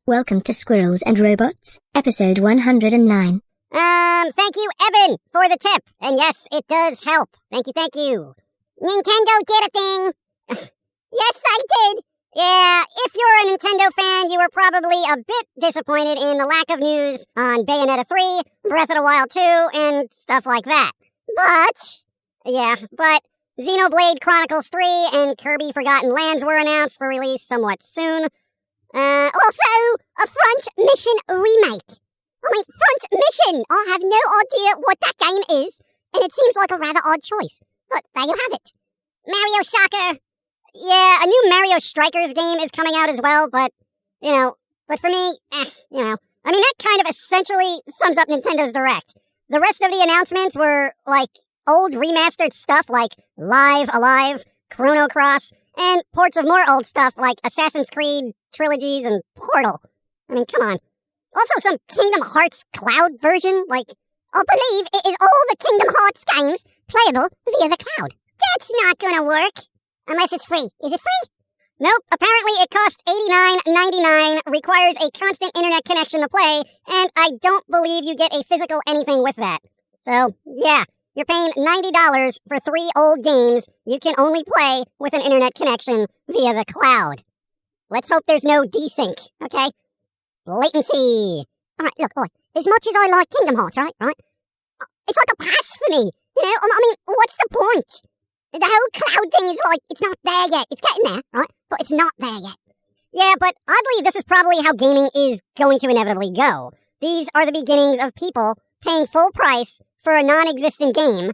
Welcome to Squirrels and Robots, episode 109. Thank you, Evan, for the tip. And yes, it does help. Thank you. Nintendo did a thing. Yes, they did. Yeah, if you're a Nintendo fan, you were probably a bit disappointed in the lack of news on Bayonetta 3, Breath of the Wild 2, and stuff like that. But Xenoblade Chronicles 3 and Kirby Forgotten Lands were announced for release somewhat soon. Also, a Front Mission remake. Front Mission! I have no idea what that game is, and it seems like a rather odd choice. But there you have it. Mario Soccer! Yeah, a new Mario Strikers game is coming out as well, but for me, that kind of essentially sums up Nintendo's Direct. The rest of the announcements were, old remastered stuff like Live Alive, Chrono Cross, and ports of more old stuff like Assassin's Creed, Trilogies, and Portal. Come on. Also some Kingdom Hearts cloud version, I believe it is all the Kingdom Hearts games playable via the cloud. That's not gonna work. Unless it's free. Is it free? Nope, apparently it costs $89.99, requires a constant internet connection to play, and I don't believe you get a physical anything with that. So, yeah. You're paying $90 for 3 old games you can only play with an internet connection via the cloud. Let's hope there's no desync, okay? Latency. Alright, look, as much as I like Kingdom Hearts, right? It's like a pass for me. What's the point? The whole cloud thing is it's not there yet. It's getting there, right? But it's not there yet. Yeah, but oddly, this is probably how gaming is going to inevitably go. These are the beginnings of people paying full price for a non-existent game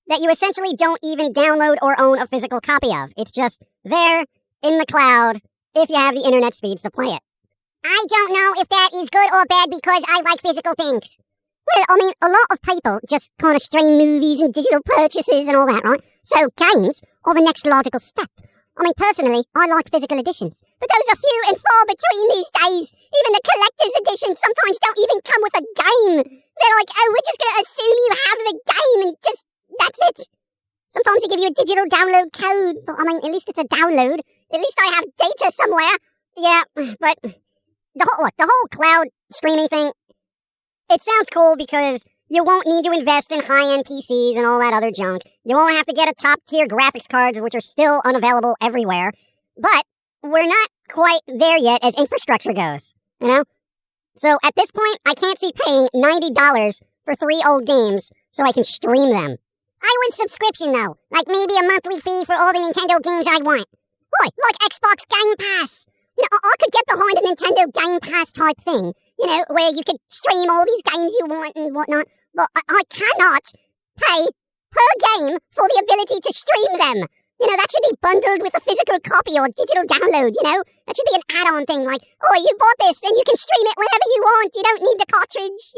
that you essentially don't even download or own a physical copy of. It's just there in the cloud if you have the internet speeds to play it. I don't know if that is good or bad because I like physical things. Well, a lot of people just kind of stream movies and digital purchases and all that, right? So games are the next logical step. Personally, I like physical editions, but those are few and far between these days. Even the collector's editions sometimes don't even come with a game. They're like, we're just going to assume you have the game and just, that's it. Sometimes they give you a digital download code, but at least it's a download. At least I have data somewhere. Yeah, but the whole cloud streaming thing, it sounds cool because you won't need to invest in high-end PCs and all that other junk. You won't have to get a top-tier graphics cards, which are still unavailable everywhere. But we're not quite there yet as infrastructure goes, So at this point, I can't see paying $90 for 3 old games so I can stream them. I would subscription, though. Maybe a monthly fee for all the Nintendo games I want. Like Xbox Game Pass. I could get behind a Nintendo Game Pass type thing, where you could stream all these games you want and whatnot. But I cannot pay per game for the ability to stream them. That should be bundled with a physical copy or digital download, That should be an add-on thing, you bought this and you can stream it whenever you want. You don't need the cartridge,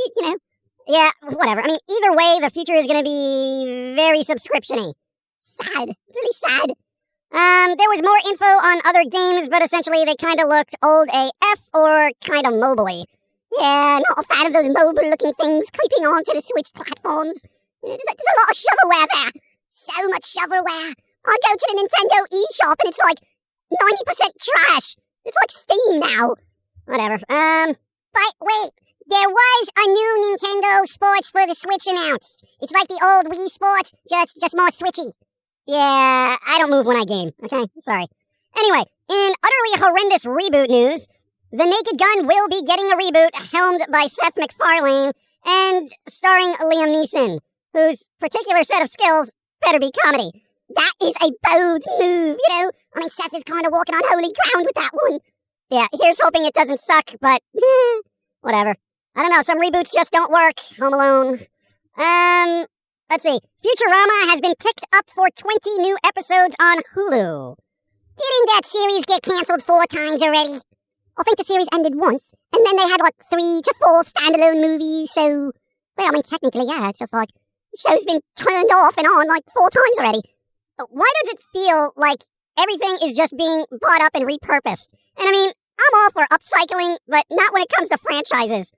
Yeah, whatever. Either way, the future is going to be very subscription-y. Sad. It's really sad. There was more info on other games, but essentially they kind of looked old AF or kind of mobile-y. Yeah, not a fan of those mobile-looking things creeping onto the Switch platforms. There's a lot of shovelware there. So much shovelware. I go to the Nintendo eShop and it's 90% trash. It's like Steam now. Whatever. But wait, there was a new Nintendo Sports for the Switch announced. It's like the old Wii Sports, just more switchy. Yeah, I don't move when I game, okay? Sorry. Anyway, in utterly horrendous reboot news, The Naked Gun will be getting a reboot helmed by Seth MacFarlane and starring Liam Neeson, whose particular set of skills better be comedy. That is a bold move, Seth is kind of walking on holy ground with that one. Yeah, here's hoping it doesn't suck, but whatever. I don't know, some reboots just don't work. Home Alone. Let's see. Futurama has been picked up for 20 new episodes on Hulu. Didn't that series get canceled 4 times already? I think the series ended once, and then they had 3 to 4 standalone movies, so... Well, technically, yeah, it's just the show's been turned off and on 4 times already. But why does it feel like everything is just being bought up and repurposed? And I'm all for upcycling, but not when it comes to franchises.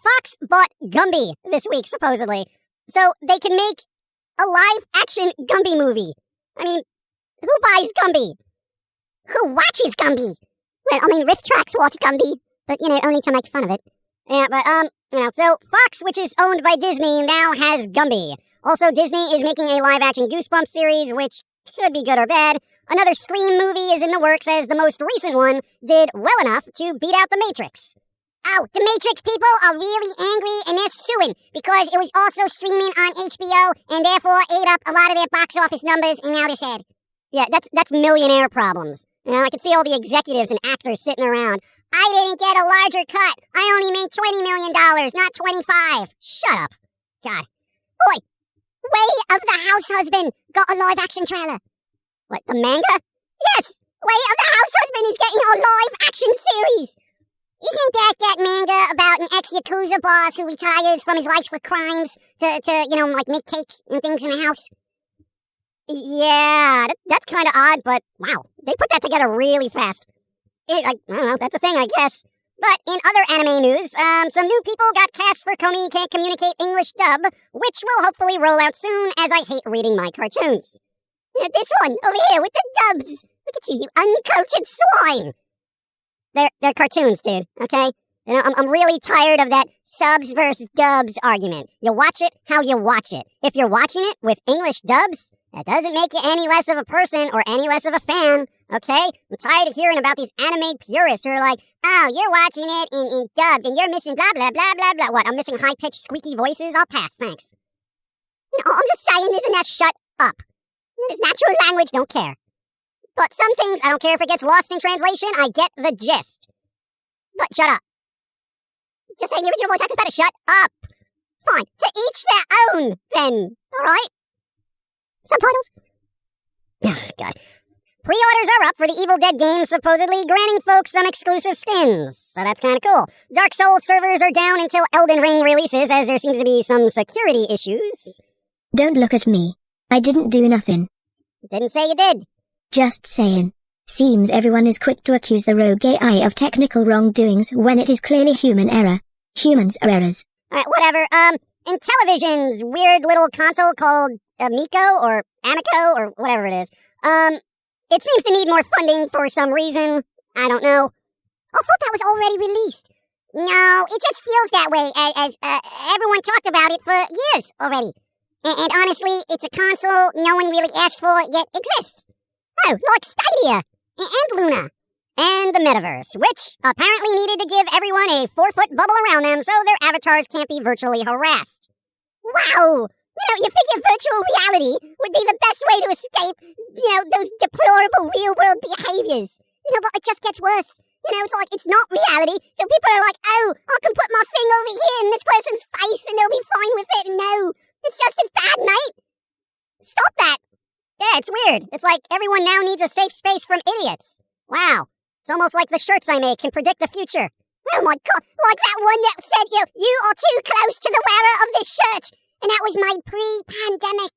Fox bought Gumby this week, supposedly, so they can make a live-action Gumby movie. I mean, who buys Gumby? Who watches Gumby? Well, I mean, Riff Tracks watch Gumby, but, only to make fun of it. Yeah, but, so Fox, which is owned by Disney, now has Gumby. Also, Disney is making a live-action Goosebumps series, which could be good or bad. Another Scream movie is in the works, as the most recent one did well enough to beat out The Matrix. Oh, The Matrix people are really angry, and they're suing because it was also streaming on HBO, and therefore ate up a lot of their box office numbers, and now they're sad. Yeah, that's millionaire problems. I can see all the executives and actors sitting around. I didn't get a larger cut. I only made $20 million, not 25. Shut up. God. Boy, Way of the House Husband got a live-action trailer. What, the manga? Yes! Way of the House Husband is getting a live-action series. Isn't that manga about an ex-Yakuza boss who retires from his life for crimes to make cake and things in the house? Yeah, that's kind of odd, but wow, they put that together really fast. I don't know, that's a thing, I guess. But in other anime news, some new people got cast for Komi Can't Communicate English dub, which will hopefully roll out soon, as I hate reading my cartoons. Yeah, this one, over here, with the dubs. Look at you uncultured swine. They're cartoons, dude, okay? I'm really tired of that subs versus dubs argument. You watch it how you watch it. If you're watching it with English dubs, that doesn't make you any less of a person or any less of a fan, okay? I'm tired of hearing about these anime purists who are like, oh, you're watching it in dubbed and you're missing blah, blah, blah, blah, blah. What, I'm missing high-pitched squeaky voices? I'll pass, thanks. I'm just saying this and that, shut up. It's natural language, don't care. But some things, I don't care if it gets lost in translation, I get the gist. But shut up. Just saying the original voice actor's better, shut up. Fine, to each their own, then, alright? Subtitles? Ugh, God. Pre-orders are up for the Evil Dead game, supposedly granting folks some exclusive skins. So that's kind of cool. Dark Souls servers are down until Elden Ring releases, as there seems to be some security issues. Don't look at me. I didn't do nothing. Didn't say you did. Just saying. Seems everyone is quick to accuse the rogue AI of technical wrongdoings when it is clearly human error. Humans are errors. Alright, whatever. Intellivision's weird little console called Amico or Amico or whatever it is. It seems to need more funding for some reason. I don't know. I thought that was already released. No, it just feels that way as everyone talked about it for years already. And honestly, it's a console no one really asked for yet exists. Oh, like Stadia and Luna and the Metaverse, which apparently needed to give everyone a 4-foot bubble around them so their avatars can't be virtually harassed. Wow! You figure virtual reality would be the best way to escape, those deplorable real-world behaviors. But it just gets worse. It's like it's not reality, so people are like, oh, I can put my thing over here in this person's face and they'll be fine with it. No, it's bad, mate. Stop that. Yeah, it's weird. It's like everyone now needs a safe space from idiots. Wow. It's almost like the shirts I make can predict the future. Oh my God, like that one that said, you are too close to the wearer of this shirt. And that was my pre-pandemic.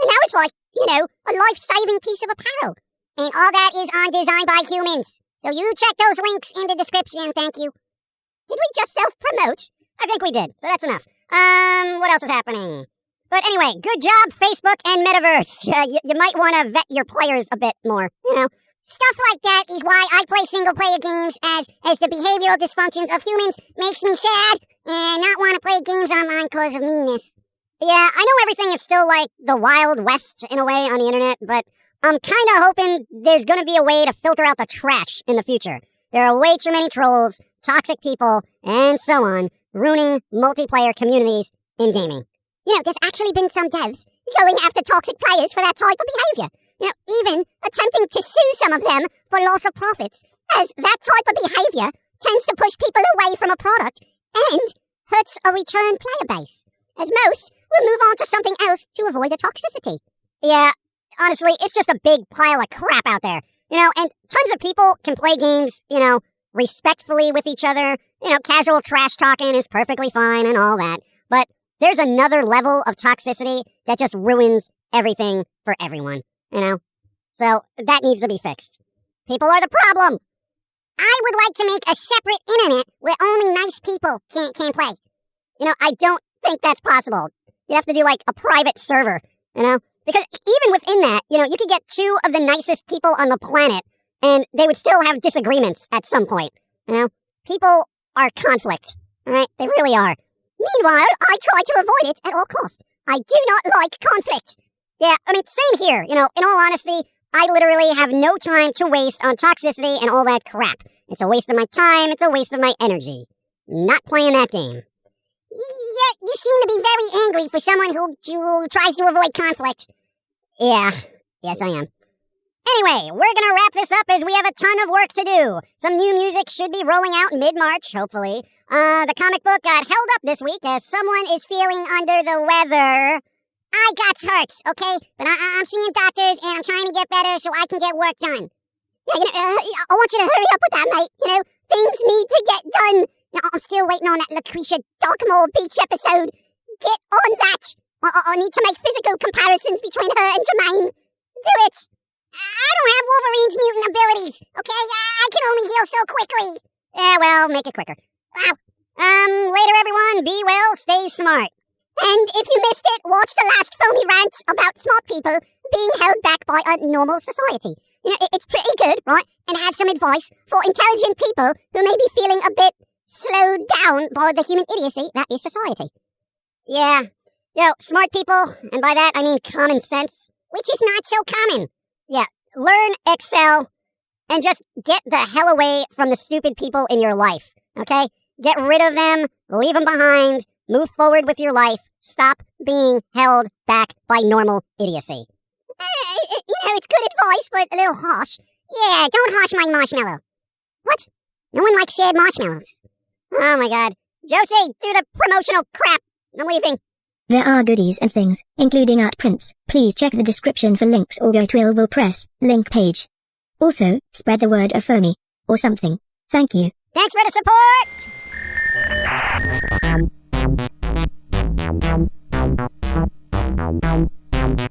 And now it's like, a life-saving piece of apparel. And all that is on Design by Humans. So you check those links in the description, thank you. Did we just self-promote? I think we did, so that's enough. What else is happening? But anyway, good job, Facebook and Metaverse. You might want to vet your players a bit more, Stuff like that is why I play single-player games, as the behavioral dysfunctions of humans makes me sad and not want to play games online because of meanness. Yeah, I know everything is still like the Wild West in a way on the internet, but I'm kind of hoping there's going to be a way to filter out the trash in the future. There are way too many trolls, toxic people, and so on, ruining multiplayer communities in gaming. There's actually been some devs going after toxic players for that type of behavior. Even attempting to sue some of them for loss of profits, as that type of behavior tends to push people away from a product and hurts a return player base, as most will move on to something else to avoid the toxicity. Yeah, honestly, it's just a big pile of crap out there. And tons of people can play games, respectfully with each other. Casual trash talking is perfectly fine and all that. But there's another level of toxicity that just ruins everything for everyone, So that needs to be fixed. People are the problem. I would like to make a separate internet where only nice people can play. I don't think that's possible. You'd have to do like a private server, because even within that, you could get two of the nicest people on the planet and they would still have disagreements at some point, People are conflict, all right? They really are. Meanwhile, I try to avoid it at all costs. I do not like conflict. Yeah, same here, in all honesty, I literally have no time to waste on toxicity and all that crap. It's a waste of my time, it's a waste of my energy. Not playing that game. Yeah, you seem to be very angry for someone who tries to avoid conflict. Yeah, yes I am. Anyway, we're gonna wrap this up as we have a ton of work to do. Some new music should be rolling out mid-March, hopefully. The comic book got held up this week as someone is feeling under the weather. I got hurts, okay? But I'm seeing doctors and I'm trying to get better so I can get work done. Yeah, I want you to hurry up with that, mate. Things need to get done. I'm still waiting on that Lucretia Darkmoor Beach episode. Get on that. I need to make physical comparisons between her and Jermaine. Do it. I don't have Wolverine's mutant abilities, okay? I can only heal so quickly. Yeah, well, make it quicker. Wow. Later, everyone. Be well, stay smart. And if you missed it, watch the last phony rant about smart people being held back by a normal society. It's pretty good, right? And has some advice for intelligent people who may be feeling a bit slowed down by the human idiocy that is society. Yeah. Smart people, and by that I mean common sense, which is not so common. Yeah, learn Excel and just get the hell away from the stupid people in your life, okay? Get rid of them, leave them behind, move forward with your life, stop being held back by normal idiocy. It's good advice, but a little harsh. Yeah, don't harsh my marshmallow. What? No one likes sad marshmallows. Oh my god. Josie, do the promotional crap. I'm leaving. There are goodies and things, including art prints. Please check the description for links or go to Ilville Press link page. Also, spread the word of Foamy or something. Thank you. Thanks for the support!